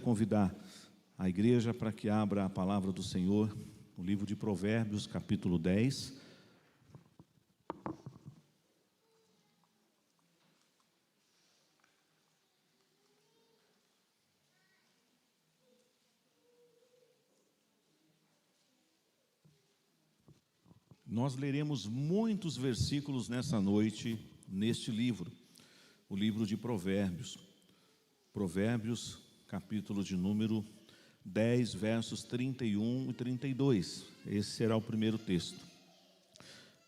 convidar a igreja para que abra a palavra do Senhor no livro de Provérbios, capítulo 10. Nós leremos muitos versículos nessa noite, neste livro, o livro de Provérbios. Provérbios, capítulo de número 10, versos 31 e 32. Esse será o primeiro texto.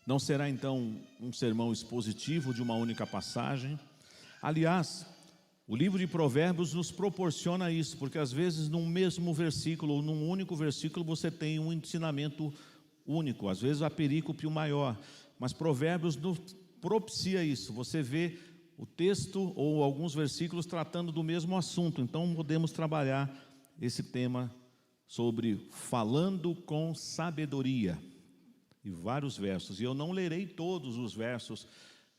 Não será então um sermão expositivo de uma única passagem. Aliás, o livro de Provérbios nos proporciona isso, porque às vezes num mesmo versículo, ou num único versículo, você tem um ensinamento único, às vezes a perícope o maior, mas Provérbios nos propicia isso. Você vê o texto ou alguns versículos tratando do mesmo assunto. Então podemos trabalhar esse tema sobre falando com sabedoria, e vários versos, e eu não lerei todos os versos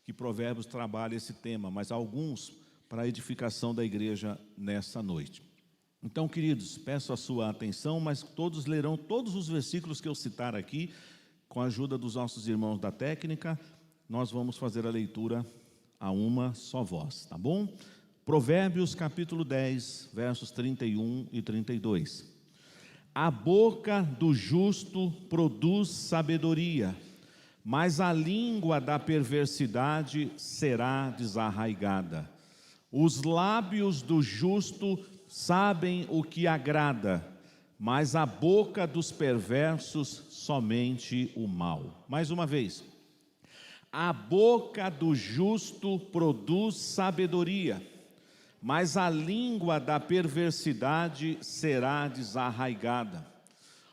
que Provérbios trabalha esse tema, mas alguns para a edificação da igreja nessa noite. Então, queridos, peço a sua atenção, mas todos lerão todos os versículos que eu citar aqui, com a ajuda dos nossos irmãos da técnica. Nós vamos fazer a leitura a uma só voz, tá bom? Provérbios capítulo 10, versos 31 e 32. A boca do justo produz sabedoria, mas a língua da perversidade será desarraigada. Os lábios do justo sabem o que agrada, mas a boca dos perversos somente o mal. Mais uma vez. A boca do justo produz sabedoria, mas a língua da perversidade será desarraigada.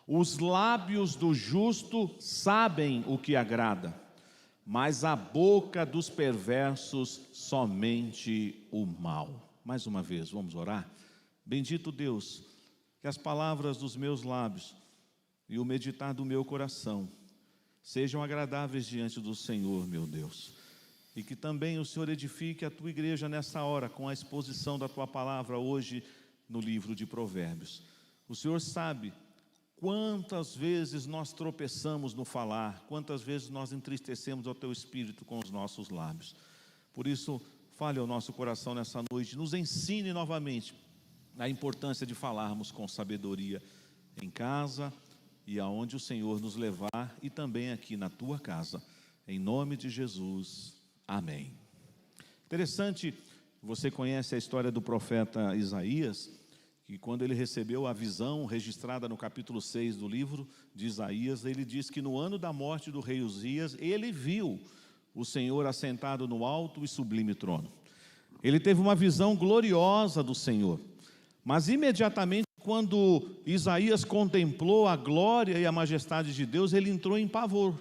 Os lábios do justo sabem o que agrada, mas a boca dos perversos somente o mal. Mais uma vez, vamos orar? Bendito Deus, que as palavras dos meus lábios e o meditar do meu coração sejam agradáveis diante do Senhor, meu Deus, e que também o Senhor edifique a tua igreja nessa hora com a exposição da tua palavra hoje no livro de Provérbios. O Senhor sabe quantas vezes nós tropeçamos no falar, quantas vezes nós entristecemos ao teu espírito com os nossos lábios. Por isso, fale ao nosso coração nessa noite, nos ensine novamente a importância de falarmos com sabedoria em casa e aonde o Senhor nos levar, e também aqui na tua casa, em nome de Jesus, amém. Interessante, você conhece a história do profeta Isaías, que quando ele recebeu a visão registrada no capítulo 6 do livro de Isaías, ele diz que no ano da morte do rei Uzias, ele viu o Senhor assentado no alto e sublime trono. Ele teve uma visão gloriosa do Senhor, mas imediatamente quando Isaías contemplou a glória e a majestade de Deus, ele entrou em pavor,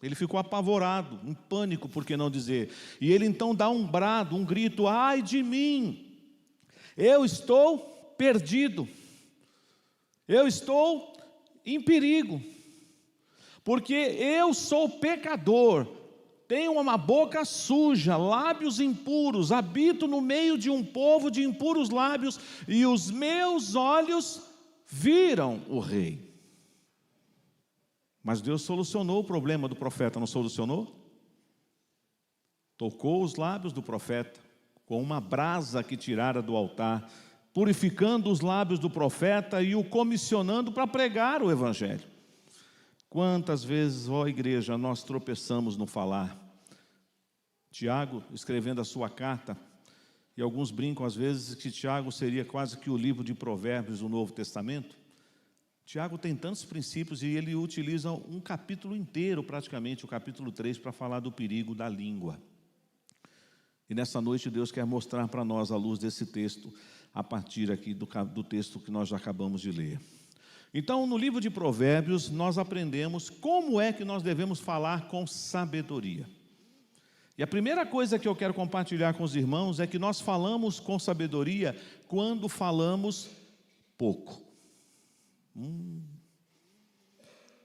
ele ficou apavorado, em pânico, por que não dizer, e ele então dá um brado, um grito: ai de mim, eu estou perdido, eu estou em perigo, porque eu sou pecador, tenho uma boca suja, lábios impuros, habito no meio de um povo de impuros lábios, e os meus olhos viram o rei. Mas Deus solucionou o problema do profeta, não solucionou? Tocou os lábios do profeta com uma brasa que tirara do altar, purificando os lábios do profeta e o comissionando para pregar o evangelho. Quantas vezes, ó igreja, nós tropeçamos no falar? Tiago, escrevendo a sua carta, e alguns brincam às vezes que Tiago seria quase que o livro de Provérbios do Novo Testamento. Tiago tem tantos princípios e ele utiliza um capítulo inteiro, praticamente, o capítulo 3, para falar do perigo da língua. E nessa noite Deus quer mostrar para nós a luz desse texto, a partir aqui do texto que nós já acabamos de ler. Então, no livro de Provérbios, nós aprendemos como é que nós devemos falar com sabedoria. E a primeira coisa que eu quero compartilhar com os irmãos é que nós falamos com sabedoria quando falamos pouco.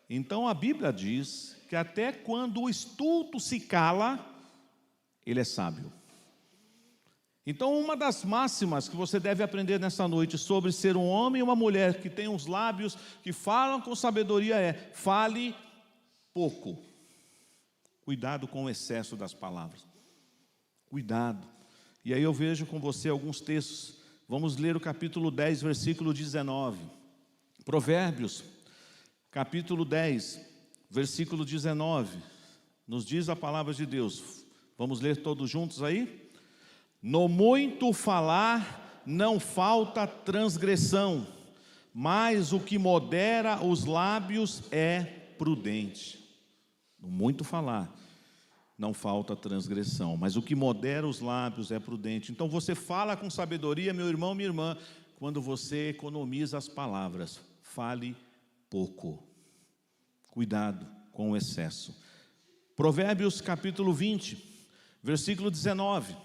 Então a Bíblia diz que até quando o estulto se cala, ele é sábio. Então, uma das máximas que você deve aprender nessa noite sobre ser um homem e uma mulher que tem os lábios que falam com sabedoria é: fale pouco. Cuidado com o excesso das palavras. Cuidado. E aí eu vejo com você alguns textos. Vamos ler o capítulo 10, versículo 19. Provérbios, capítulo 10, versículo 19. Nos diz a palavra de Deus. Vamos ler todos juntos aí? No muito falar não falta transgressão, mas o que modera os lábios é prudente. No muito falar não falta transgressão, mas o que modera os lábios é prudente. Então você fala com sabedoria, meu irmão, minha irmã, quando você economiza as palavras. Fale pouco. Cuidado com o excesso. Provérbios capítulo 20, versículo 19.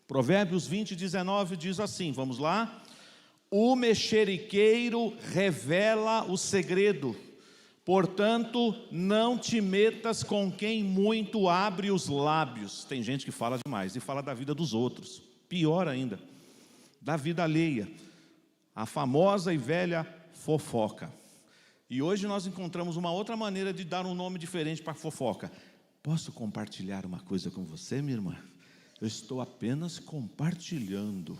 Provérbios 20, 19 diz assim, vamos lá? O mexeriqueiro revela o segredo, portanto, não te metas com quem muito abre os lábios. Tem gente que fala demais e fala da vida dos outros. Pior ainda, da vida alheia. A famosa e velha fofoca. E hoje nós encontramos uma outra maneira de dar um nome diferente para fofoca. Posso compartilhar uma coisa com você, minha irmã? Eu estou apenas compartilhando,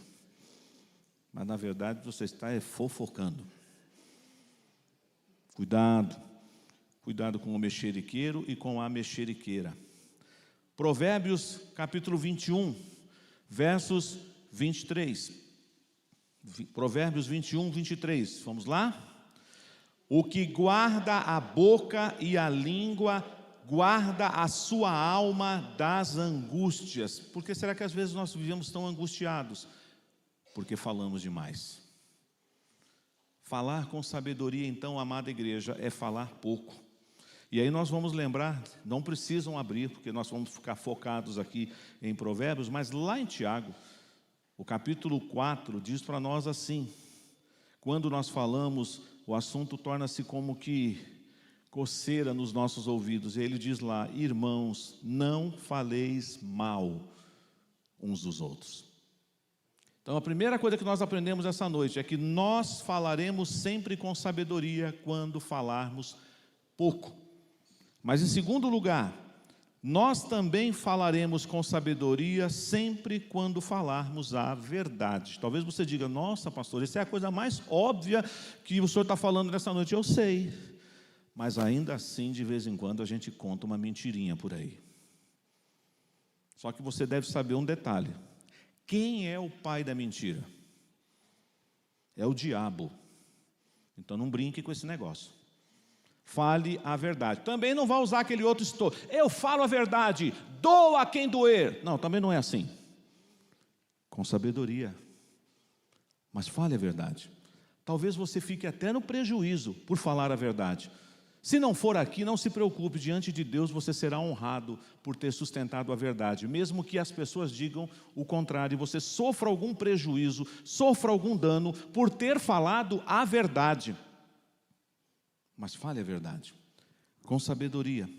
mas na verdade você está fofocando. Cuidado, cuidado com o mexeriqueiro e com a mexeriqueira. Provérbios capítulo 21, versos 23. Provérbios 21, 23, vamos lá? O que guarda a boca e a língua guarda a sua alma das angústias. Por que será que às vezes nós vivemos tão angustiados? Porque falamos demais. Falar com sabedoria, então, amada igreja, é falar pouco. E aí nós vamos lembrar, não precisam abrir, porque nós vamos ficar focados aqui em Provérbios, mas lá em Tiago, o capítulo 4 diz para nós assim: quando nós falamos, o assunto torna-se como que coceira nos nossos ouvidos, e ele diz lá: irmãos, não faleis mal uns dos outros. Então a primeira coisa que nós aprendemos essa noite é que nós falaremos sempre com sabedoria quando falarmos pouco. Mas em segundo lugar, nós também falaremos com sabedoria sempre quando falarmos a verdade. Talvez você diga: nossa, pastor, essa é a coisa mais óbvia que o senhor está falando nessa noite. Eu sei, mas ainda assim, de vez em quando, a gente conta uma mentirinha por aí. Só que você deve saber um detalhe: quem é o pai da mentira? É o diabo. Então não brinque com esse negócio. Fale a verdade. Também não vá usar aquele outro estouro: eu falo a verdade, doa a quem doer. Não, também não é assim. Com sabedoria. Mas fale a verdade. Talvez você fique até no prejuízo por falar a verdade. Se não for aqui, não se preocupe, diante de Deus você será honrado por ter sustentado a verdade, mesmo que as pessoas digam o contrário, você sofra algum prejuízo, sofra algum dano por ter falado a verdade. Mas fale a verdade, com sabedoria.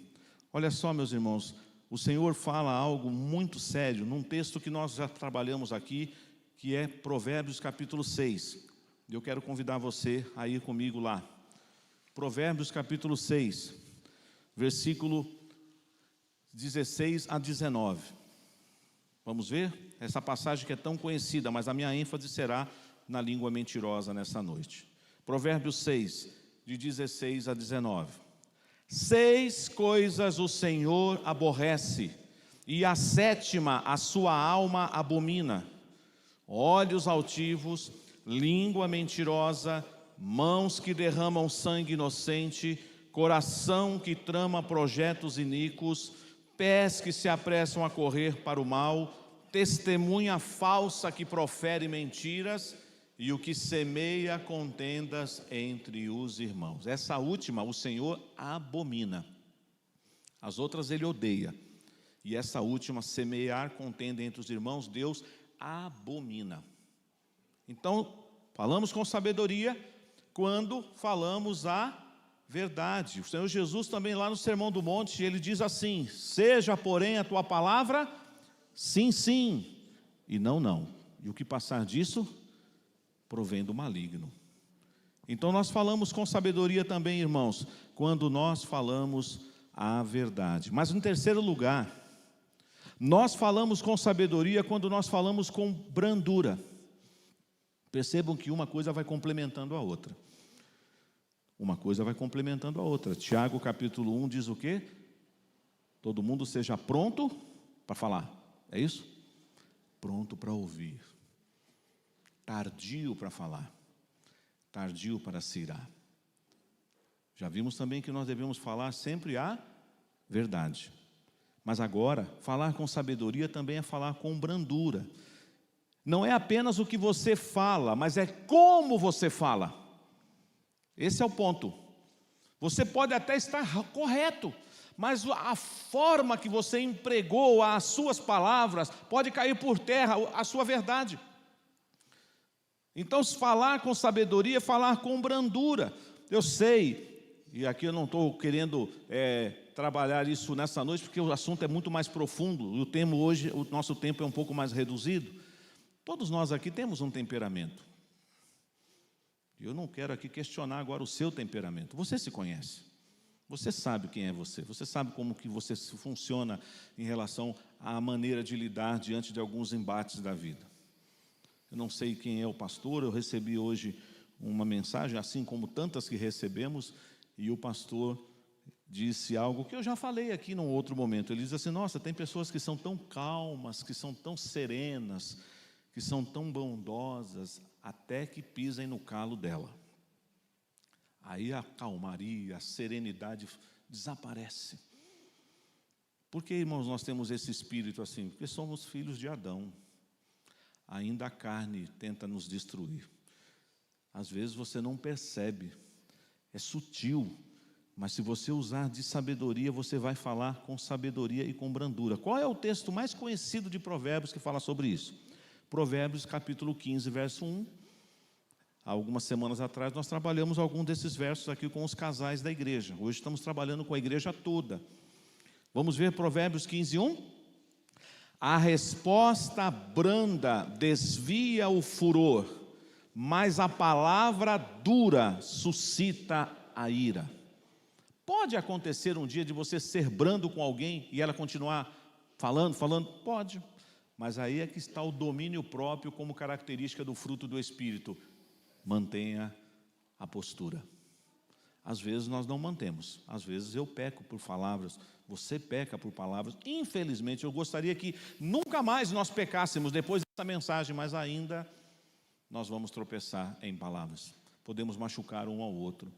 Olha só, meus irmãos, o Senhor fala algo muito sério, num texto que nós já trabalhamos aqui, que é Provérbios capítulo 6. Eu quero convidar você a ir comigo lá. Provérbios capítulo 6, versículo 16 a 19. Vamos ver? Essa passagem que é tão conhecida, mas a minha ênfase será na língua mentirosa nessa noite. Provérbios 6, de 16 a 19. 6 coisas o Senhor aborrece, e a 7ª a sua alma abomina: olhos altivos, língua mentirosa, mãos que derramam sangue inocente, coração que trama projetos iníquos, pés que se apressam a correr para o mal, testemunha falsa que profere mentiras, e o que semeia contendas entre os irmãos. Essa última o Senhor abomina, as outras ele odeia, e essa última, semear contenda entre os irmãos, Deus abomina. Então, falamos com sabedoria quando falamos a verdade. O Senhor Jesus também lá no Sermão do Monte, ele diz assim: seja porém a tua palavra sim, sim, e não, não. E o que passar disso, provém do maligno. Então nós falamos com sabedoria também, irmãos, quando nós falamos a verdade. Mas em terceiro lugar, nós falamos com sabedoria quando nós falamos com brandura. Percebam que uma coisa vai complementando a outra. Uma coisa vai complementando a outra. Tiago capítulo 1 diz o quê? Todo mundo seja pronto para falar. É isso? Pronto para ouvir. Tardio para falar. Tardio para se irar. Já vimos também que nós devemos falar sempre a verdade. Mas agora, falar com sabedoria também é falar com brandura. Não é apenas o que você fala, mas é como você fala. Esse é o ponto. Você pode até estar correto, mas a forma que você empregou as suas palavras pode cair por terra a sua verdade. Então, falar com sabedoria é falar com brandura. Eu sei, e aqui eu não estou querendo trabalhar isso nessa noite, porque o assunto é muito mais profundo. O nosso tempo é um pouco mais reduzido. Todos nós aqui temos um temperamento. Eu não quero aqui questionar agora o seu temperamento. Você se conhece. Você sabe quem é você. Você sabe como que você funciona em relação à maneira de lidar diante de alguns embates da vida. Eu não sei quem é o pastor. Eu recebi hoje uma mensagem, assim como tantas que recebemos, e o pastor disse algo que eu já falei aqui num outro momento. Ele diz assim: nossa, tem pessoas que são tão calmas, que são tão serenas, que são tão bondosas, até que pisem no calo dela. Aí a calmaria, a serenidade desaparece. Por que, irmãos, nós temos esse espírito assim? Porque somos filhos de Adão. Ainda a carne tenta nos destruir. Às vezes você não percebe, é sutil, mas se você usar de sabedoria, você vai falar com sabedoria e com brandura. Qual é o texto mais conhecido de Provérbios que fala sobre isso? Provérbios capítulo 15, verso 1. Há algumas semanas atrás nós trabalhamos algum desses versos aqui com os casais da igreja. Hoje estamos trabalhando com a igreja toda. Vamos ver Provérbios 15, 1? A resposta branda desvia o furor, mas a palavra dura suscita a ira. Pode acontecer um dia de você ser brando com alguém e ela continuar falando? Pode. Mas aí é que está o domínio próprio como característica do fruto do Espírito. Mantenha a postura. Às vezes nós não mantemos. Às vezes eu peco por palavras. Você peca por palavras. Infelizmente, eu gostaria que nunca mais nós pecássemos depois dessa mensagem, mas ainda nós vamos tropeçar em palavras. Podemos machucar um ao outro.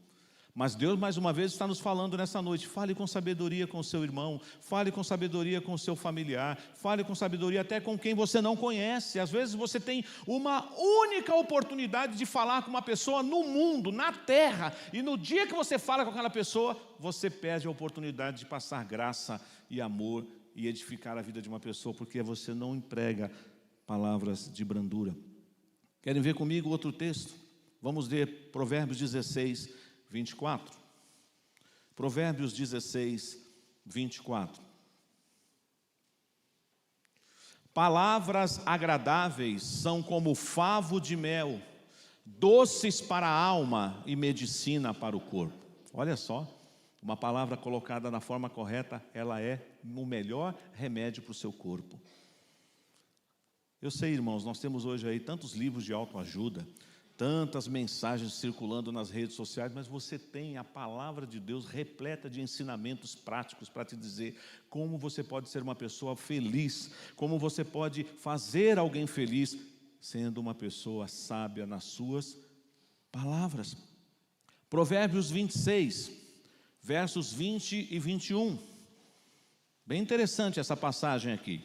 Mas Deus mais uma vez está nos falando nessa noite: fale com sabedoria com o seu irmão, fale com sabedoria com o seu familiar, fale com sabedoria até com quem você não conhece. Às vezes você tem uma única oportunidade de falar com uma pessoa no mundo, na terra, e no dia que você fala com aquela pessoa, você perde a oportunidade de passar graça e amor e edificar a vida de uma pessoa, porque você não emprega palavras de brandura. Querem ver comigo outro texto? Vamos ler Provérbios 16, 24. Provérbios 16, 24. Palavras agradáveis são como favo de mel, doces para a alma e medicina para o corpo. Olha só, uma palavra colocada na forma correta, ela é o melhor remédio para o seu corpo. Eu sei, irmãos, nós temos hoje aí tantos livros de autoajuda, tantas mensagens circulando nas redes sociais, mas você tem a palavra de Deus repleta de ensinamentos práticos para te dizer como você pode ser uma pessoa feliz, como você pode fazer alguém feliz, sendo uma pessoa sábia nas suas palavras. Provérbios 26, versos 20 e 21. Bem interessante essa passagem aqui.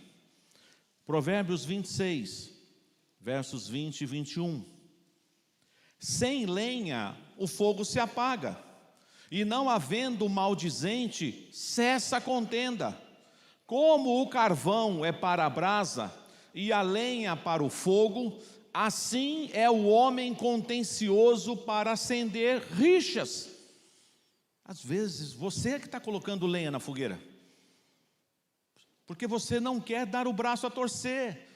Provérbios 26, versos 20 e 21. Sem lenha o fogo se apaga, e não havendo maldizente, cessa a contenda. Como o carvão é para a brasa, e a lenha para o fogo, assim é o homem contencioso para acender rixas. Às vezes, você é que está colocando lenha na fogueira, porque você não quer dar o braço a torcer.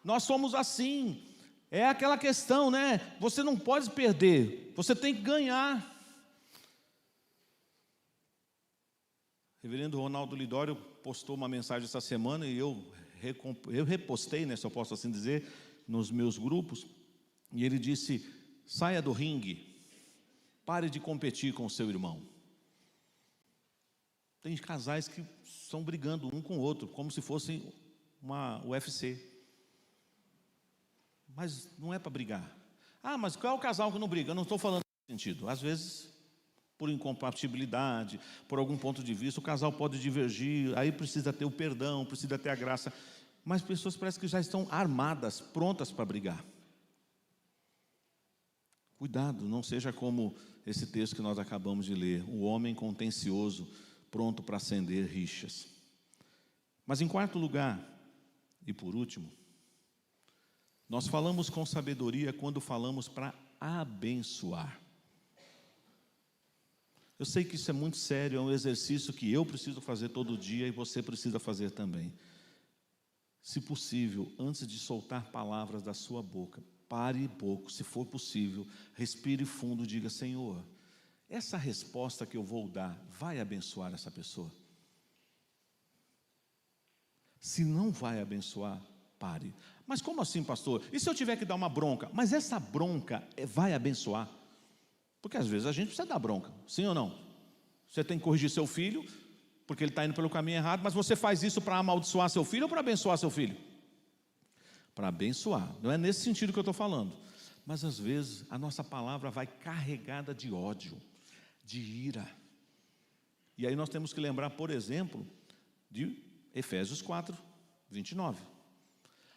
Nós somos assim. É aquela questão, né? Você não pode perder, você tem que ganhar. Reverendo Ronaldo Lidório postou uma mensagem essa semana e eu repostei, né, se eu posso assim dizer, nos meus grupos. E ele disse: saia do ringue, pare de competir com o seu irmão. Tem casais que estão brigando um com o outro, como se fosse uma UFC. Mas não é para brigar. Ah, mas qual é o casal que não briga? Eu não estou falando nesse sentido. Às vezes, por incompatibilidade, por algum ponto de vista, o casal pode divergir, aí precisa ter o perdão, precisa ter a graça. Mas pessoas parecem que já estão armadas, prontas para brigar. Cuidado, não seja como esse texto que nós acabamos de ler, o homem contencioso, pronto para acender rixas. Mas em quarto lugar, e por último, nós falamos com sabedoria quando falamos para abençoar. Eu sei que isso é muito sério, é um exercício que eu preciso fazer todo dia e você precisa fazer também. Se possível, antes de soltar palavras da sua boca, pare pouco, se for possível, respire fundo e diga: Senhor, essa resposta que eu vou dar vai abençoar essa pessoa? Se não vai abençoar, pare. Mas como assim, pastor? E se eu tiver que dar uma bronca? Mas essa bronca vai abençoar? Porque às vezes a gente precisa dar bronca, sim ou não? Você tem que corrigir seu filho, porque ele está indo pelo caminho errado, mas você faz isso para amaldiçoar seu filho ou para abençoar seu filho? Para abençoar, não é nesse sentido que eu estou falando. Mas às vezes a nossa palavra vai carregada de ódio, de ira. E aí nós temos que lembrar, por exemplo, de Efésios 4, 29.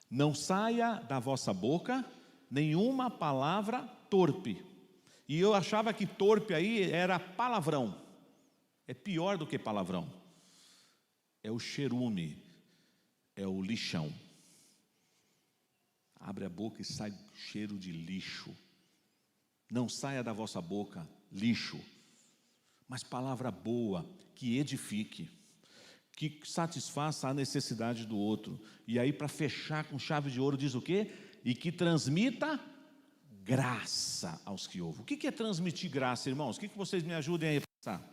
Não saia da vossa boca nenhuma palavra torpe. E eu achava que torpe aí era palavrão. É pior do que palavrão. É o cherume, é o lixão. Abre a boca e sai cheiro de lixo. Não saia da vossa boca lixo, mas palavra boa, que edifique, que satisfaça a necessidade do outro. E aí, para fechar com chave de ouro, diz o quê? E que transmita graça aos que ouvem. O que é transmitir graça, irmãos? O que vocês me ajudem aí a pensar?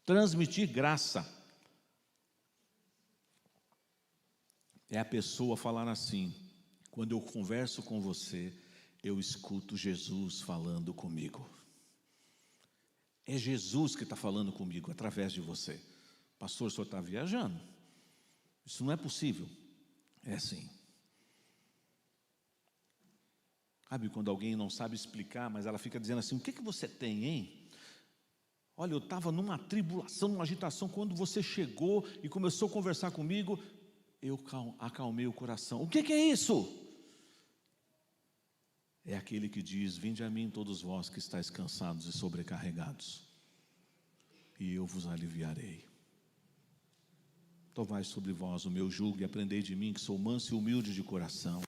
Transmitir graça é a pessoa falar assim: quando eu converso com você, eu escuto Jesus falando comigo. É Jesus que está falando comigo através de você. Pastor, o senhor está viajando? Isso não é possível. É assim. Sabe quando alguém não sabe explicar, mas ela fica dizendo assim: o que você tem, hein? Olha, eu estava numa tribulação, numa agitação, quando você chegou e começou a conversar comigo, eu acalmei o coração. O que é isso? É aquele que diz: vinde a mim todos vós que estáis cansados e sobrecarregados, e eu vos aliviarei. Tomai sobre vós o meu jugo e aprendei de mim, que sou manso e humilde de coração,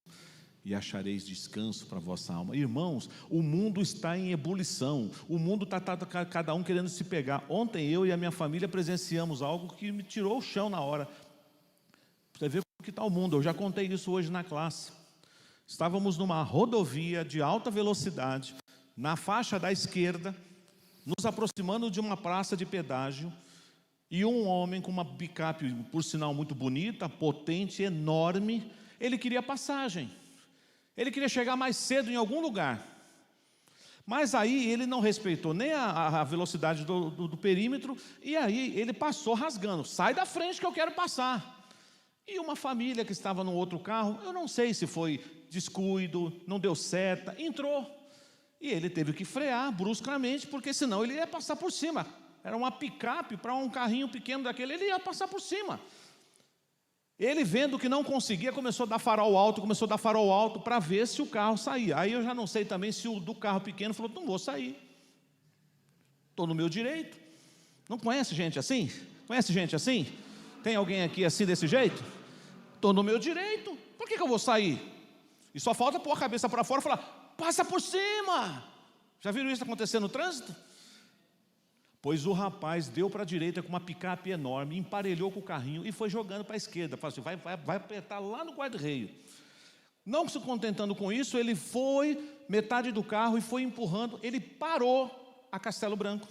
e achareis descanso para a vossa alma. Irmãos, o mundo está em ebulição, o mundo está cada um querendo se pegar. Ontem eu e a minha família presenciamos algo que me tirou o chão na hora. Você vê como que está o mundo, eu já contei isso hoje na classe. Estávamos numa rodovia de alta velocidade, na faixa da esquerda, nos aproximando de uma praça de pedágio, e um homem com uma picape, por sinal muito bonita, potente, enorme, ele queria passagem. Ele queria chegar mais cedo em algum lugar. Mas aí ele não respeitou nem a velocidade do perímetro, e aí ele passou rasgando: sai da frente que eu quero passar. E uma família que estava no outro carro, eu não sei se foi descuido, não deu seta, entrou. E ele teve que frear bruscamente, porque senão ele ia passar por cima. Era uma picape para um carrinho pequeno daquele, ele ia passar por cima. Ele, vendo que não conseguia, começou a dar farol alto para ver se o carro saía. Aí eu já não sei também se o do carro pequeno falou: não vou sair, estou no meu direito. Não conhece gente assim? Conhece gente assim? Tem alguém aqui assim desse jeito? Estou no meu direito, por que eu vou sair? E só falta pôr a cabeça para fora e falar: passa por cima. Já viram isso acontecer no trânsito? Pois o rapaz deu para a direita com uma picape enorme, emparelhou com o carrinho e foi jogando para a esquerda. Falou assim: vai apertar lá no guarda-reio. Não se contentando com isso, ele foi metade do carro e foi empurrando. Ele parou a Castelo Branco.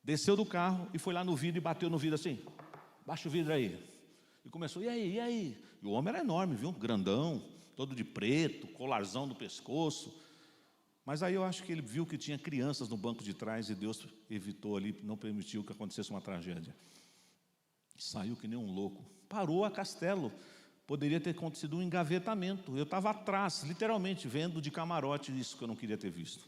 Desceu do carro e foi lá no vidro e bateu no vidro assim. Baixa o vidro aí. E começou, e aí, e aí? E o homem era enorme, viu? Grandão, todo de preto, colarzão no pescoço. Mas aí eu acho que ele viu que tinha crianças no banco de trás e Deus evitou ali, não permitiu que acontecesse uma tragédia. Saiu que nem um louco. Parou a Castelo. Poderia ter acontecido um engavetamento. Eu estava atrás, literalmente, vendo de camarote isso que eu não queria ter visto.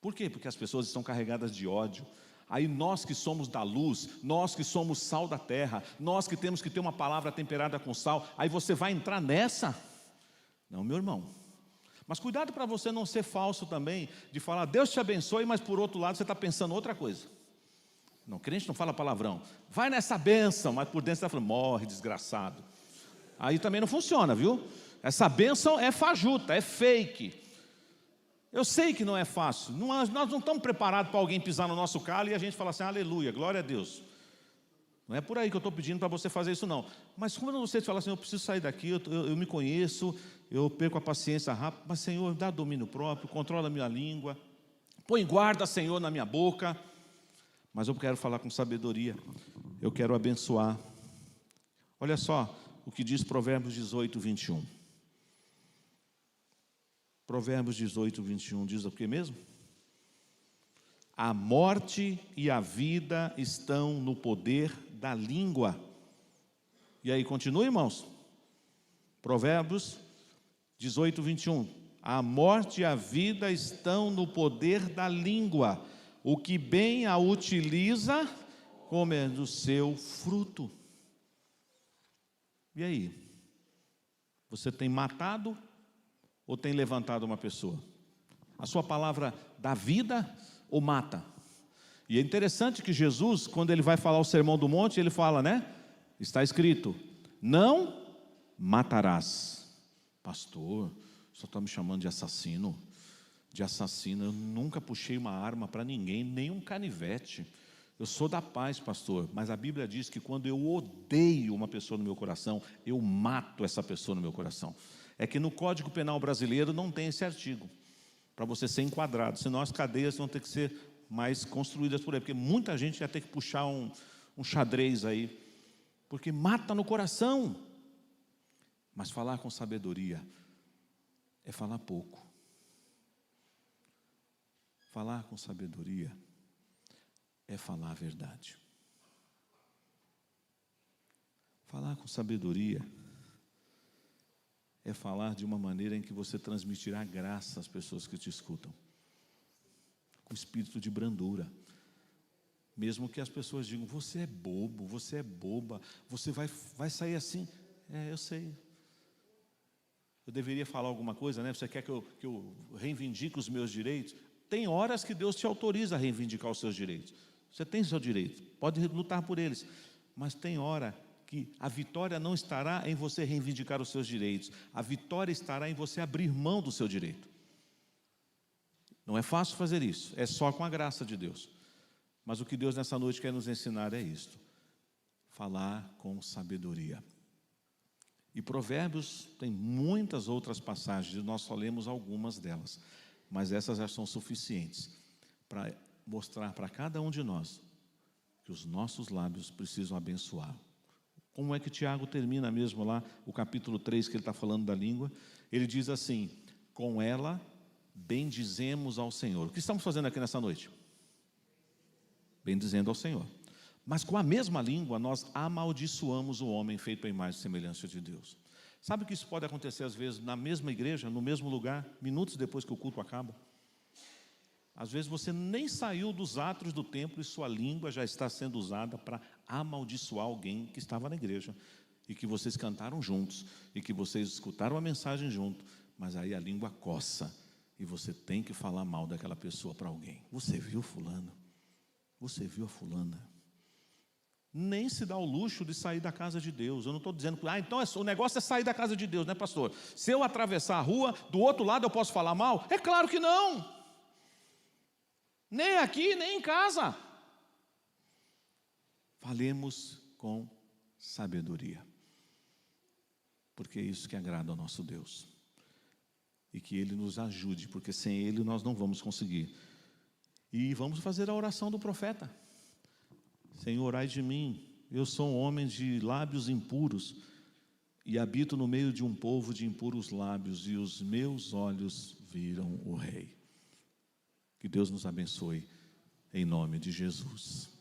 Por quê? Porque as pessoas estão carregadas de ódio. Aí nós que somos da luz, nós que somos sal da terra, nós que temos que ter uma palavra temperada com sal, aí você vai entrar nessa? Não, meu irmão. Mas cuidado para você não ser falso também, de falar, Deus te abençoe, mas por outro lado você está pensando outra coisa. Não, crente não fala palavrão. Vai nessa bênção, mas por dentro você está falando, morre, desgraçado. Aí também não funciona, viu? Essa bênção é fajuta, é fake. Eu sei que não é fácil. Nós não estamos preparados para alguém pisar no nosso calo e a gente falar assim, aleluia, glória a Deus. Não é por aí que eu estou pedindo para você fazer isso não. Mas quando você fala assim, eu preciso sair daqui, eu me conheço, eu perco a paciência rápido, mas Senhor, dá domínio próprio, controla a minha língua, põe guarda, Senhor, na minha boca. Mas eu quero falar com sabedoria, eu quero abençoar. Olha só o que diz Provérbios 18, 21. Provérbios 18, 21 diz o que mesmo? A morte e a vida estão no poder da língua. E aí, continua, irmãos. Provérbios 18, 21. A morte e a vida estão no poder da língua. O que bem a utiliza, come do seu fruto. E aí? Você tem matado ou tem levantado uma pessoa? A sua palavra dá vida ou mata? E é interessante que Jesus, quando ele vai falar o Sermão do Monte, ele fala, né? Está escrito, não matarás. Pastor, só está me chamando de assassino. De assassino, eu nunca puxei uma arma para ninguém, nem um canivete. Eu sou da paz, pastor, mas a Bíblia diz que quando eu odeio uma pessoa no meu coração, eu mato essa pessoa no meu coração. É que no Código Penal brasileiro não tem esse artigo, para você ser enquadrado, senão as cadeias vão ter que ser mais construídas por aí, porque muita gente vai ter que puxar um xadrez aí, porque mata no coração. Mas falar com sabedoria é falar pouco. Falar com sabedoria é falar a verdade. Falar com sabedoria é falar de uma maneira em que você transmitirá graça às pessoas que te escutam. Com espírito de brandura. Mesmo que as pessoas digam, você é bobo, você é boba, você vai sair assim. Eu sei. Eu deveria falar alguma coisa, né? Você quer que eu reivindique os meus direitos? Tem horas que Deus te autoriza a reivindicar os seus direitos. Você tem seu direito, pode lutar por eles. Mas tem hora que a vitória não estará em você reivindicar os seus direitos. A vitória estará em você abrir mão do seu direito. Não é fácil fazer isso, é só com a graça de Deus. Mas o que Deus nessa noite quer nos ensinar é isto. Falar com sabedoria. E Provérbios tem muitas outras passagens, nós só lemos algumas delas. Mas essas já são suficientes para mostrar para cada um de nós que os nossos lábios precisam abençoar. Como é que Tiago termina mesmo lá, o capítulo 3, que ele está falando da língua? Ele diz assim, com ela bendizemos ao Senhor. O que estamos fazendo aqui nessa noite? Bendizendo ao Senhor. Mas com a mesma língua nós amaldiçoamos o homem feito à imagem e semelhança de Deus. Sabe que isso pode acontecer às vezes na mesma igreja, no mesmo lugar, minutos depois que o culto acaba? Às vezes você nem saiu dos átrios do templo e sua língua já está sendo usada para amaldiçoar alguém que estava na igreja e que vocês cantaram juntos e que vocês escutaram a mensagem junto, mas aí a língua coça e você tem que falar mal daquela pessoa para alguém. Você viu fulano? Você viu a fulana? Nem se dá o luxo de sair da casa de Deus. Eu não estou dizendo, então o negócio é sair da casa de Deus, né, pastor? Se eu atravessar a rua, do outro lado eu posso falar mal? É claro que não. Nem aqui, nem em casa. Falemos com sabedoria. porque é isso que agrada ao nosso Deus. E que Ele nos ajude, porque sem Ele nós não vamos conseguir. E vamos fazer a oração do profeta. Senhor, orai de mim, eu sou um homem de lábios impuros, e habito no meio de um povo de impuros lábios, e os meus olhos viram o Rei. Que Deus nos abençoe, em nome de Jesus.